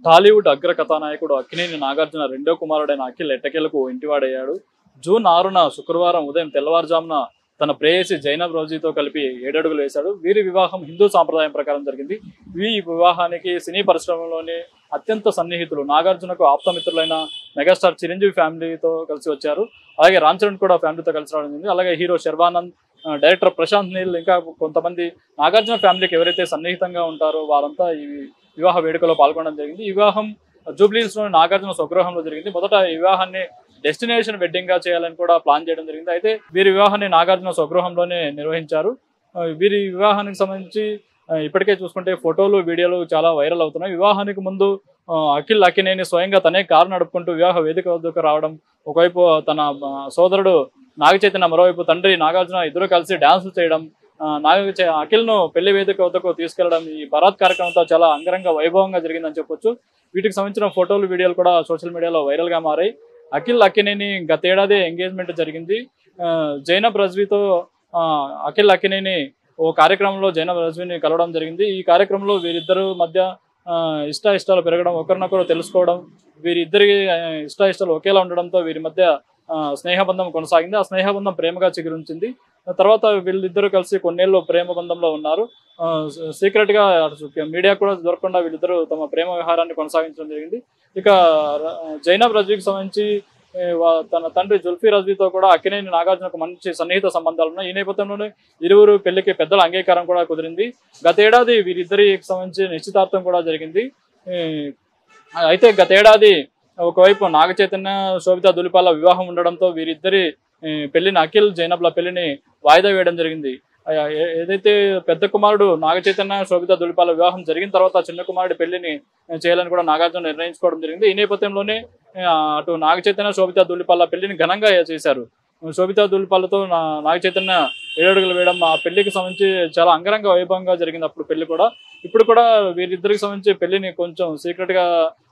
టాలీవుడ్ అగ్ర కథానాయకుడు అక్కినేని నాగార్జున రెండో కుమారుడైన అఖిల్ ఎట్టకేలకు ఇంటివాడయ్యాడు. జూన్ 6న శుక్రవారం ఉదయం తెల్లవారుజామున తన ప్రేయసి జైనబ్ రోజీతో కలిపి 7 అడుగులు వేశాడు. వీరి వివాహం హిందూ సాంప్రదాయం ప్రకారం జరిగింది. ఈ వివాహానికి సినీ పరిశ్రమలోని అత్యంత సన్నిహితులు నాగార్జునకు ఆప్తమిత్రులైన మెగాస్టార్ చిరంజీవి ఫ్యామిలీతో కలిసి వచ్చారు. అలాగే రామ్ చరణ్ కూడా ఫ్యామిలీతో కలిసి రావడం జరిగింది. అలాగే హీరో శర్వానంద్, డైరెక్టర్ ప్రశాంత్ నీల్, ఇంకా కొంతమంది నాగార్జున ఫ్యామిలీకి ఎవరైతే సన్నిహితంగా ఉంటారో వారంతా ఈ వివాహ వేడుకలో పాల్గొనడం జరిగింది. ఈ వివాహం జూబ్లీహిల్స్ లోని నాగార్జున స్వగృహంలో జరిగింది. మొదట ఈ వివాహాన్ని డెస్టినేషన్ వెడ్డింగ్ గా చేయాలని కూడా ప్లాన్ చేయడం జరిగింది. అయితే వీరి వివాహాన్ని నాగార్జున స్వగృహంలోనే నిర్వహించారు. వీరి వివాహానికి సంబంధించి ఇప్పటికే చూసుకుంటే ఫోటోలు, వీడియోలు చాలా వైరల్ అవుతున్నాయి. వివాహానికి ముందు అఖిల్ అక్కినేని స్వయంగా తనే కారు నడుపుకుంటూ వివాహ వేదిక వద్దకు రావడం, ఒకవైపు తన సోదరుడు నాగ చైతన్య, మరోవైపు తండ్రి నాగార్జున ఇద్దరు కలిసి డాన్సులు చేయడం, అఖిల్ ను పెళ్లి వేదిక వద్దకు తీసుకెళ్లడం, ఈ బరాత్ కార్యక్రమంతో చాలా అంగరంగ వైభవంగా జరిగిందని చెప్పొచ్చు. వీటికి సంబంధించిన ఫోటోలు, వీడియోలు కూడా సోషల్ మీడియాలో వైరల్ గా మారాయి. అఖిల్ అక్కినేని గతేడాది ఎంగేజ్మెంట్ జరిగింది. జైనబ్ రజ్వీతో అఖిల్ అక్కినేని ఓ కార్యక్రమంలో జైనబ్ రజ్వీని కలవడం జరిగింది. ఈ కార్యక్రమంలో వీరిద్దరు మధ్య ఇష్టాలు పెరగడం, ఒకరినొకరు తెలుసుకోవడం, వీరిద్దరి ఇష్టాలు ఒకేలా ఉండడంతో వీరి మధ్య స్నేహబంధం కొనసాగింది. ఆ స్నేహబంధం ప్రేమగా చిగురించింది. తర్వాత వీళ్ళిద్దరూ కలిసి కొన్నేళ్ళు ప్రేమ బంధంలో ఉన్నారు. సీక్రెట్ గా మీడియా కూడా దొరకకుండా వీళ్ళిద్దరూ తమ ప్రేమ వ్యవహారాన్ని కొనసాగించడం జరిగింది. ఇక జైనబ్ రజ్వీకి సంబంధించి తన తండ్రి జుల్ఫీ రజ్వీతో కూడా అక్కినేని నాగార్జునకు మంచి సన్నిహిత సంబంధాలు ఉన్నాయి. ఈ నేపథ్యంలోనే ఇరువురు పెళ్లికి పెద్దల అంగీకారం కూడా కుదిరింది. గతేడాది వీరిద్దరికి సంబంధించి నిశ్చితార్థం కూడా జరిగింది. అయితే గతేడాది ఒకవైపు నాగ చైతన్య, శోభితా ధూళిపాల వివాహం ఉండడంతో వీరిద్దరి పెళ్లిని, అఖిల్ జైనబ్ల పెళ్లిని వాయిదా వేయడం జరిగింది. ఏదైతే పెద్ద కుమారుడు నాగ చైతన్య, శోభితా ధూళిపాల వివాహం జరిగిన తర్వాత చిన్న కుమారుడి పెళ్లిని చేయాలని కూడా నాగార్జున నిర్ణయించుకోవడం జరిగింది. ఈ నేపథ్యంలోనే అటు నాగ చైతన్య, శోభితా ధూళిపాల పెళ్లిని ఘనంగా చేశారు. శోభితా ధూళిపాలతో నాగ చైతన్య 7 అడుగులు వేయడం, ఆ పెళ్లికి సంబంధించి చాలా అంగరంగ వైభవంగా జరిగింది అప్పుడు పెళ్లి కూడా. ఇప్పుడు కూడా వీరిద్దరికి సంబంధించి పెళ్లిని కొంచెం సీక్రెట్ గా,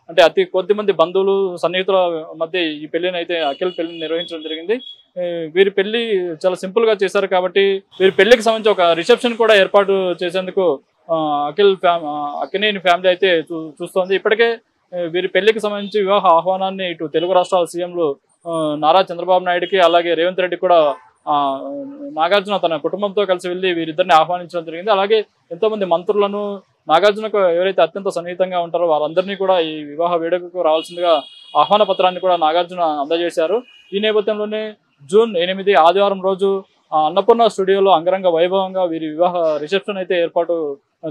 అంటే అతి కొద్ది మంది బంధువులు, సన్నిహితుల మధ్య ఈ పెళ్లిని అయితే అఖిల్ పెళ్లిని నిర్వహించడం జరిగింది. వీరి పెళ్లి చాలా సింపుల్ గా చేశారు కాబట్టి వీరి పెళ్లికి సంబంధించి ఒక రిసెప్షన్ కూడా ఏర్పాటు చేసేందుకు అక్కినేని ఫ్యామిలీ అయితే చూస్తోంది. ఇప్పటికే వీరి పెళ్లికి సంబంధించి వివాహ ఆహ్వానాన్ని ఇటు తెలుగు రాష్ట్రాల సీఎంలు నారా చంద్రబాబు నాయుడుకి, అలాగే రేవంత్ రెడ్డి కూడా నాగార్జున తన కుటుంబంతో కలిసి వెళ్ళి వీరిద్దరిని ఆహ్వానించడం జరిగింది. అలాగే ఎంతో మంది మంత్రులను, నాగార్జునకు ఎవరైతే అత్యంత సన్నిహితంగా ఉంటారో వారందరినీ కూడా ఈ వివాహ వేడుకకు రావాల్సిందిగా ఆహ్వాన పత్రాన్ని కూడా నాగార్జున అందజేశారు. ఈ నేపథ్యంలోనే జూన్ 8 ఆదివారం రోజు అన్నపూర్ణ స్టూడియోలో అంగరంగ వైభవంగా వీరి వివాహ రిసెప్షన్ అయితే ఏర్పాటు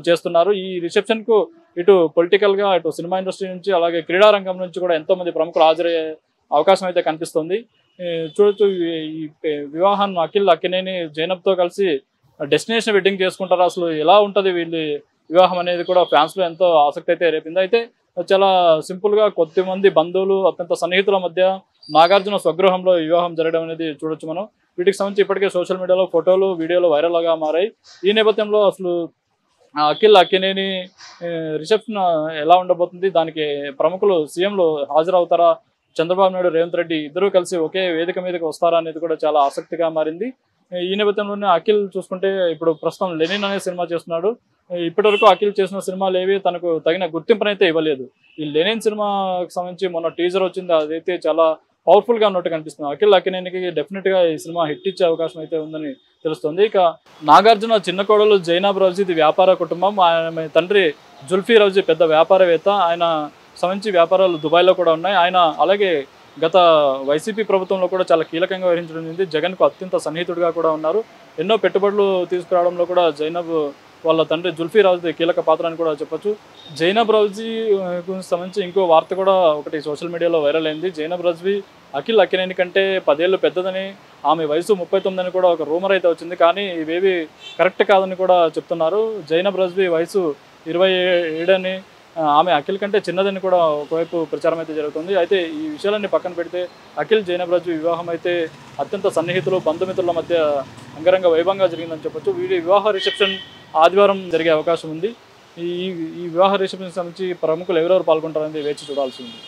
చేస్తున్నారు. ఈ రిసెప్షన్ కు ఇటు పొలిటికల్ గా, ఇటు సినిమా ఇండస్ట్రీ నుంచి, అలాగే క్రీడా రంగం నుంచి కూడా ఎంతో మంది ప్రముఖులు హాజరయ్యే అవకాశం అయితే కనిపిస్తుంది. చూడొచ్చు, ఈ వివాహాన్ని అఖిల్ అక్కినేని జైనబ్తో కలిసి డెస్టినేషన్ వెడ్డింగ్ చేసుకుంటారు. అసలు ఎలా ఉంటది వీళ్ళ వివాహం అనేది కూడా ఫ్యాన్స్ లో ఎంతో ఆసక్తి అయితే రేపింది. అయితే చాలా సింపుల్ గా కొద్ది మంది బంధువులు, అత్యంత సన్నిహితుల మధ్య నాగార్జున స్వగృహంలో వివాహం జరగడం అనేది చూడొచ్చు మనం. వీటికి సంబంధించి ఇప్పటికే సోషల్ మీడియాలో ఫోటోలు, వీడియోలు వైరల్ గా మారాయి. ఈ నేపథ్యంలో అసలు అఖిల్ అక్కినేని రిసెప్షన్ ఎలా ఉండబోతుంది, దానికి ప్రముఖులు సీఎంలు హాజరవుతారా, చంద్రబాబు నాయుడు, రేవంత్ రెడ్డి ఇద్దరూ కలిసి ఒకే వేదిక మీదకి వస్తారా అనేది కూడా చాలా ఆసక్తిగా మారింది. ఈ నేపథ్యంలోనే అఖిల్ చూసుకుంటే ఇప్పుడు ప్రస్తుతం లెనిన్ అనే సినిమా చేస్తున్నాడు. ఇప్పటివరకు అఖిల్ చేసిన సినిమాలు ఏవి తనకు తగిన గుర్తింపునైతే ఇవ్వలేదు. ఈ లెనిన్ సినిమాకి సంబంధించి మొన్న టీజర్ వచ్చింది, అదైతే చాలా పవర్ఫుల్ గా ఉన్నట్టు కనిపిస్తుంది. అఖిల్ అక్కినేనికి డెఫినెట్ గా ఈ సినిమా హిట్ ఇచ్చే అవకాశం అయితే ఉందని తెలుస్తుంది. ఇక నాగార్జున చిన్న కోడలు జైనబ్ రజ్వీ వ్యాపార కుటుంబం. ఆయన తండ్రి జుల్ఫీ రజ్వీ పెద్ద వ్యాపారవేత్త. ఆయన సంబంధించి వ్యాపారాలు దుబాయ్లో కూడా ఉన్నాయి. ఆయన అలాగే గత వైసీపీ ప్రభుత్వంలో కూడా చాలా కీలకంగా వహించడం జరిగింది. జగన్కు అత్యంత సన్నిహితుడిగా కూడా ఉన్నారు. ఎన్నో పెట్టుబడులు తీసుకురావడంలో కూడా జైనబ్ వాళ్ళ తండ్రి జుల్ఫీ రజ్వీ కీలక పాత్ర అని కూడా చెప్పొచ్చు. జైనబ్ రజ్వీ సంబంధించి ఇంకో వార్త కూడా ఒకటి సోషల్ మీడియాలో వైరల్ అయింది. జైనబ్ రజ్వీ అఖిల్ అక్కినేని కంటే 10 ఏళ్ళు పెద్దదని, ఆమె వయసు 39 అని కూడా ఒక రూమర్ అయితే వచ్చింది. కానీ ఇవేవి కరెక్ట్ కాదని కూడా చెప్తున్నారు. జైనబ్ రజ్వీ వయసు 27 అని, ఆమె అఖిల్ కంటే చిన్నదని కూడా ఒకవైపు ప్రచారం అయితే జరుగుతుంది. అయితే ఈ విషయాలన్నీ పక్కన పెడితే అఖిల్ జైనబ్ రజ్వీ వివాహం అయితే అత్యంత సన్నిహితులు, బంధుమిత్రుల మధ్య అంగరంగ వైభవంగా జరిగిందని చెప్పొచ్చు. వీరి వివాహ రిసెప్షన్ ఆదివారం జరిగే అవకాశం ఉంది. ఈ వివాహ రిసెప్షన్ సంబంధించి ప్రముఖులు ఎవరెవరు పాల్గొంటారనేది వేచి చూడాల్సి ఉంది.